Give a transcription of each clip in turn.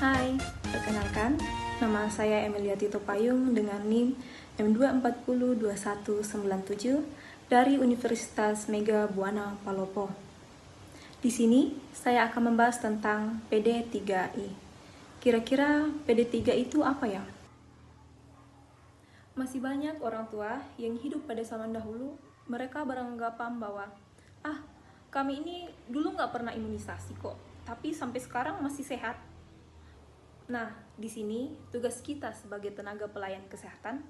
Hai, perkenalkan, nama saya Emilia Tito Payung dengan NIM M2402197 dari Universitas Mega Buana Palopo. Di sini, saya akan membahas tentang PD3I. Kira-kira PD3 itu apa ya? Masih banyak orang tua yang hidup pada zaman dahulu, mereka beranggapan bahwa, kami ini dulu nggak pernah imunisasi kok, tapi sampai sekarang masih sehat. Nah, di sini tugas kita sebagai tenaga pelayan kesehatan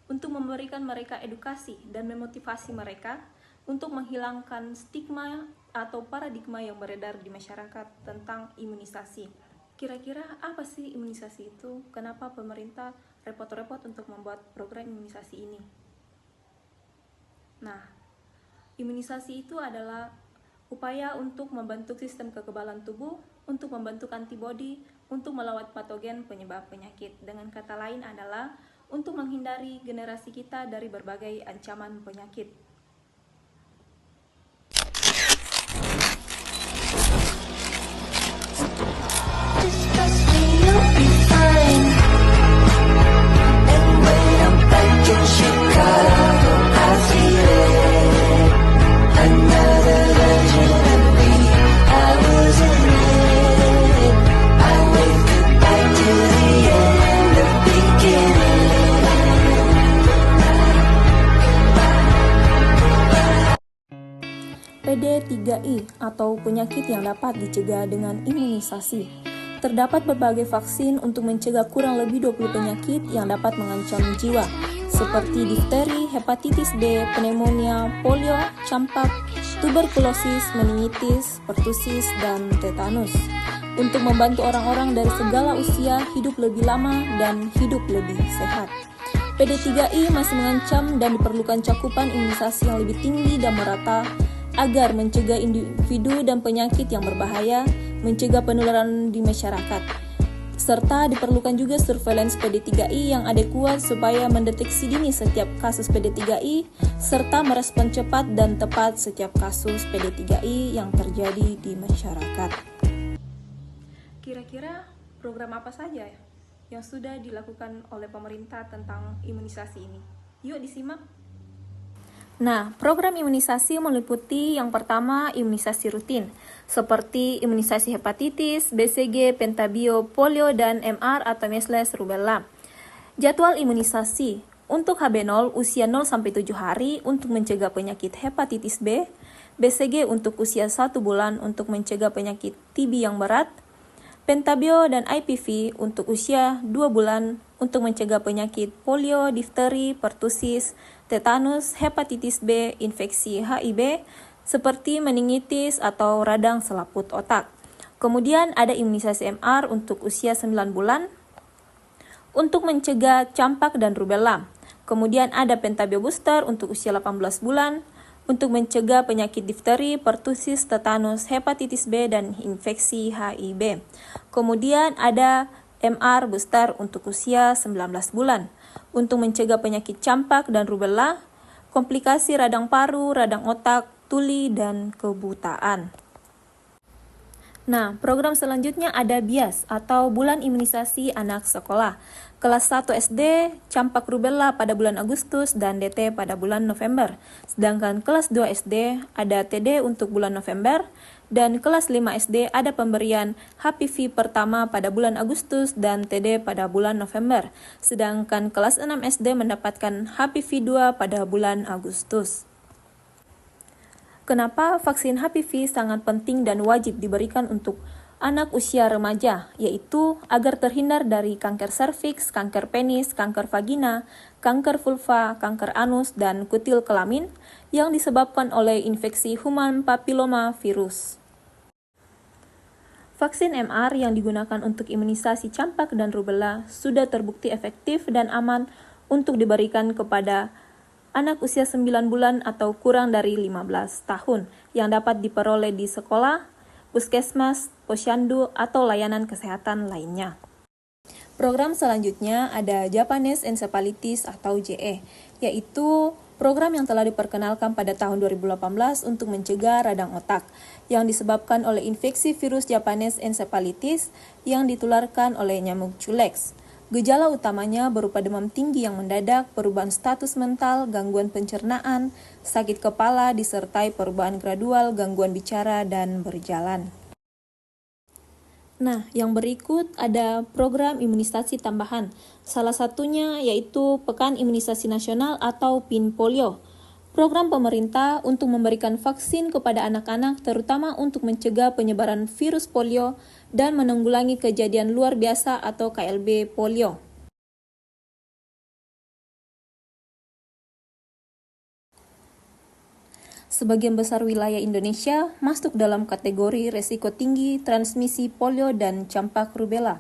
untuk memberikan mereka edukasi dan memotivasi mereka untuk menghilangkan stigma atau paradigma yang beredar di masyarakat tentang imunisasi. Kira-kira apa sih imunisasi itu? Kenapa pemerintah repot-repot untuk membuat program imunisasi ini? Nah, imunisasi itu adalah upaya untuk membentuk sistem kekebalan tubuh, untuk membentuk antibodi, untuk melawan patogen penyebab penyakit. Dengan kata lain adalah untuk menghindari generasi kita dari berbagai ancaman penyakit. PD3I atau penyakit yang dapat dicegah dengan imunisasi. Terdapat berbagai vaksin untuk mencegah kurang lebih 20 penyakit yang dapat mengancam jiwa, seperti difteri, hepatitis B, pneumonia, polio, campak, tuberkulosis, meningitis, pertusis, dan tetanus. Untuk membantu orang-orang dari segala usia hidup lebih lama dan hidup lebih sehat. PD3I masih mengancam dan diperlukan cakupan imunisasi yang lebih tinggi dan merata agar mencegah individu dan penyakit yang berbahaya, mencegah penularan di masyarakat. Serta diperlukan juga surveillance PD3I yang adekuat supaya mendeteksi dini setiap kasus PD3I, serta merespon cepat dan tepat setiap kasus PD3I yang terjadi di masyarakat. Kira-kira program apa saja yang sudah dilakukan oleh pemerintah tentang imunisasi ini? Yuk disimak. Nah, program imunisasi meliputi yang pertama imunisasi rutin, seperti imunisasi hepatitis, BCG, pentabio, polio, dan MR atau measles rubella. Jadwal imunisasi untuk HB0 usia 0-7 hari untuk mencegah penyakit hepatitis B, BCG untuk usia 1 bulan untuk mencegah penyakit TB yang berat, pentabio dan IPV untuk usia 2 bulan untuk mencegah penyakit polio, difteri, pertusis, tetanus, hepatitis B, infeksi HIV, seperti meningitis atau radang selaput otak. Kemudian ada imunisasi MR untuk usia 9 bulan untuk mencegah campak dan rubella. Kemudian ada pentabio booster untuk usia 18 bulan untuk mencegah penyakit difteri, pertusis, tetanus, hepatitis B, dan infeksi HIV. Kemudian ada MR booster untuk usia 19 bulan untuk mencegah penyakit campak dan rubella, komplikasi radang paru, radang otak, tuli, dan kebutaan. Nah, program selanjutnya ada BIAS atau Bulan Imunisasi Anak Sekolah. Kelas 1 SD, campak rubella pada bulan Agustus dan DT pada bulan November. Sedangkan kelas 2 SD ada TD untuk bulan November dan kelas 5 SD ada pemberian HPV pertama pada bulan Agustus dan TD pada bulan November. Sedangkan kelas 6 SD mendapatkan HPV 2 pada bulan Agustus. Kenapa vaksin HPV sangat penting dan wajib diberikan untuk anak usia remaja, yaitu agar terhindar dari kanker serviks, kanker penis, kanker vagina, kanker vulva, kanker anus, dan kutil kelamin yang disebabkan oleh infeksi human papilloma virus. Vaksin MR yang digunakan untuk imunisasi campak dan rubella sudah terbukti efektif dan aman untuk diberikan kepada anak usia 9 bulan atau kurang dari 15 tahun yang dapat diperoleh di sekolah, puskesmas, posyandu, atau layanan kesehatan lainnya. Program selanjutnya ada Japanese Encephalitis atau JE, yaitu program yang telah diperkenalkan pada tahun 2018 untuk mencegah radang otak yang disebabkan oleh infeksi virus Japanese Encephalitis yang ditularkan oleh nyamuk Culex. Gejala utamanya berupa demam tinggi yang mendadak, perubahan status mental, gangguan pencernaan, sakit kepala, disertai perubahan gradual, gangguan bicara, dan berjalan. Nah, yang berikut ada program imunisasi tambahan. Salah satunya yaitu Pekan Imunisasi Nasional atau PIN Polio. Program pemerintah untuk memberikan vaksin kepada anak-anak terutama untuk mencegah penyebaran virus polio dan menanggulangi kejadian luar biasa atau KLB polio. Sebagian besar wilayah Indonesia masuk dalam kategori resiko tinggi transmisi polio dan campak rubella.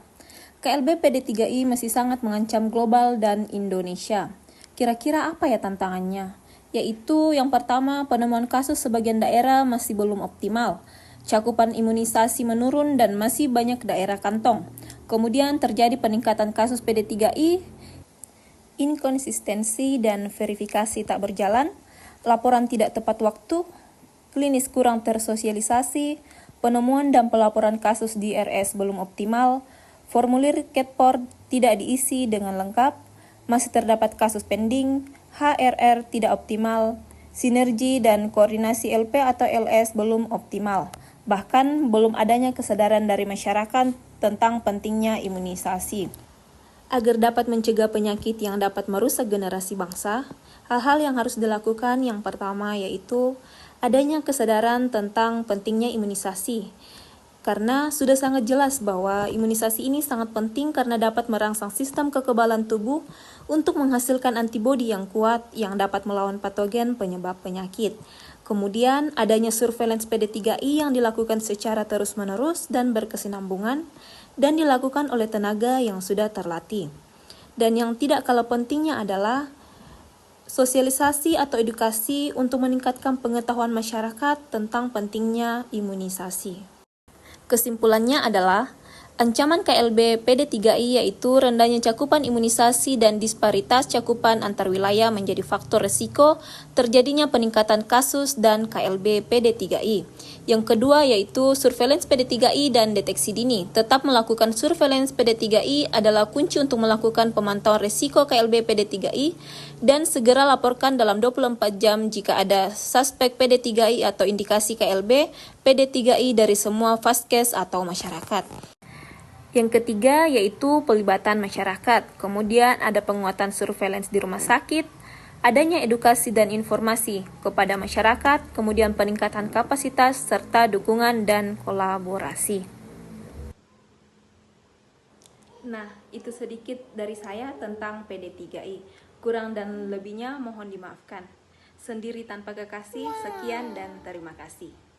KLB PD3I masih sangat mengancam global dan Indonesia. Kira-kira apa ya tantangannya? Yaitu yang pertama, penemuan kasus sebagian daerah masih belum optimal. Cakupan imunisasi menurun dan masih banyak daerah kantong. Kemudian terjadi peningkatan kasus PD3I, inkonsistensi dan verifikasi tak berjalan, laporan tidak tepat waktu, klinis kurang tersosialisasi, penemuan dan pelaporan kasus di RS belum optimal, formulir CATPOR tidak diisi dengan lengkap, masih terdapat kasus pending, HRR tidak optimal, sinergi dan koordinasi LP atau LS belum optimal. Bahkan belum adanya kesadaran dari masyarakat tentang pentingnya imunisasi. Agar dapat mencegah penyakit yang dapat merusak generasi bangsa, hal-hal yang harus dilakukan yang pertama yaitu adanya kesadaran tentang pentingnya imunisasi. Karena sudah sangat jelas bahwa imunisasi ini sangat penting karena dapat merangsang sistem kekebalan tubuh untuk menghasilkan antibodi yang kuat yang dapat melawan patogen penyebab penyakit. Kemudian adanya surveillance PD3I yang dilakukan secara terus-menerus dan berkesinambungan dan dilakukan oleh tenaga yang sudah terlatih. Dan yang tidak kalah pentingnya adalah sosialisasi atau edukasi untuk meningkatkan pengetahuan masyarakat tentang pentingnya imunisasi. Kesimpulannya adalah ancaman KLB PD3I yaitu rendahnya cakupan imunisasi dan disparitas cakupan antar wilayah menjadi faktor resiko terjadinya peningkatan kasus dan KLB PD3I. Yang kedua yaitu surveillance PD3I dan deteksi dini. Tetap melakukan surveillance PD3I adalah kunci untuk melakukan pemantauan resiko KLB PD3I dan segera laporkan dalam 24 jam jika ada suspek PD3I atau indikasi KLB PD3I dari semua vaskes atau masyarakat. Yang ketiga yaitu pelibatan masyarakat. Kemudian ada penguatan surveillance di rumah sakit, adanya edukasi dan informasi kepada masyarakat, kemudian peningkatan kapasitas serta dukungan dan kolaborasi. Nah, itu sedikit dari saya tentang PD3I. Kurang dan lebihnya mohon dimaafkan. Sendiri tanpa kekasih, sekian dan terima kasih.